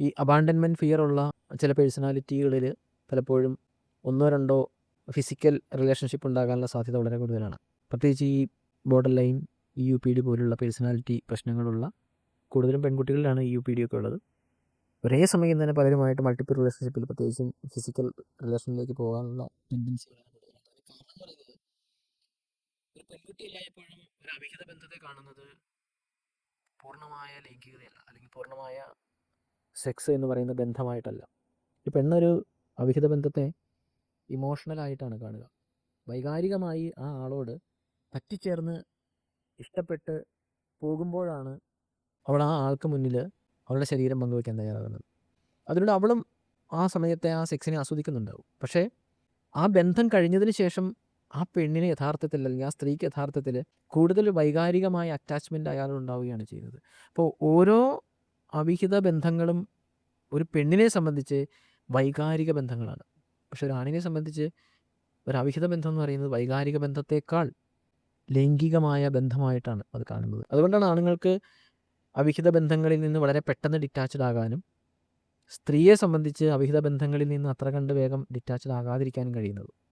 ഈ abandonment fear ഉള്ള ചില പേഴ്സണാലിറ്റികളിൽ പലപ്പോഴും 1-2 ഫിസിക്കൽ റിലേഷൻഷിപ്പ് ഉണ്ടാകാനുള്ള സാധ്യത വളരെ കൂടുതലാണ്. പ്രത്യേകിച്ച് ഈ ബോർഡർ ലൈൻ, ഈ UPD പോലുള്ള പേഴ്സണാലിറ്റി പ്രശ്നങ്ങളുള്ള കൂടുതലും പെൺകുട്ടികളിലാണ് ഈ UPD ഒക്കെ ഉള്ളത്. ഒരേ സമയം തന്നെ പലരുമായിട്ട് മൾട്ടിപ്പിൾ റിലേഷൻഷിപ്പിൽ, പ്രത്യേകിച്ചും ഫിസിക്കൽ റിലേഷനിലേക്ക് പോകാനുള്ള ടെൻഡൻസികളാണ് കൂടുതലാണ്. അതിന് കാരണം എന്ന് പറയുന്നത്, ഒരു പെൺകുട്ടി എല്ലായ്പ്പോഴും ഒരു അവിഹിത ബന്ധത്തെ കാണുന്നത് പൂർണ്ണമായ ലൈംഗികതയല്ല, അല്ലെങ്കിൽ പൂർണ്ണമായ സെക്സ് എന്ന് പറയുന്ന ബന്ധമായിട്ടല്ല. ഒരു പെണ്ണൊരു അവിഹിത ബന്ധത്തെ ഇമോഷണലായിട്ടാണ് കാണുക. വൈകാരികമായി ആ ആളോട് പറ്റിച്ചേർന്ന് ഇഷ്ടപ്പെട്ട് പോകുമ്പോഴാണ് അവൾ ആ ആൾക്ക് മുന്നിൽ അവളുടെ ശരീരം പങ്കുവയ്ക്കാൻ തയ്യാറാകുന്നത്. അതിലൂടെ അവളും ആ സമയത്തെ ആ സെക്സിനെ ആസ്വദിക്കുന്നുണ്ടാവും. പക്ഷേ ആ ബന്ധം കഴിഞ്ഞതിന് ശേഷം ആ പെണ്ണിന് യഥാർത്ഥത്തിൽ, അല്ലെങ്കിൽ ആ സ്ത്രീക്ക് യഥാർത്ഥത്തിൽ കൂടുതൽ വൈകാരികമായ അറ്റാച്ച്മെൻറ്റ് അയാളുണ്ടാവുകയാണ് ചെയ്യുന്നത്. അപ്പോൾ ഓരോ അവിഹിത ബന്ധങ്ങളും ഒരു പെണ്ണിനെ സംബന്ധിച്ച് വൈകാരിക ബന്ധങ്ങളാണ്. പക്ഷെ ഒരു ആണിനെ സംബന്ധിച്ച് ഒരു അവിഹിത ബന്ധം എന്ന് പറയുന്നത് വൈകാരിക ബന്ധത്തേക്കാൾ ലൈംഗികമായ ബന്ധമായിട്ടാണ് അത് കാണുന്നത്. അതുകൊണ്ടാണ് ആണുങ്ങൾക്ക് അവിഹിത ബന്ധങ്ങളിൽ നിന്ന് വളരെ പെട്ടെന്ന് ഡിറ്റാച്ച്ഡ് ആകാനും സ്ത്രീയെ സംബന്ധിച്ച് അവിഹിത ബന്ധങ്ങളിൽ നിന്ന് അത്ര കണ്ട് വേഗം ഡിറ്റാച്ച്ഡ് ആകാതിരിക്കാനും കഴിയുന്നത്.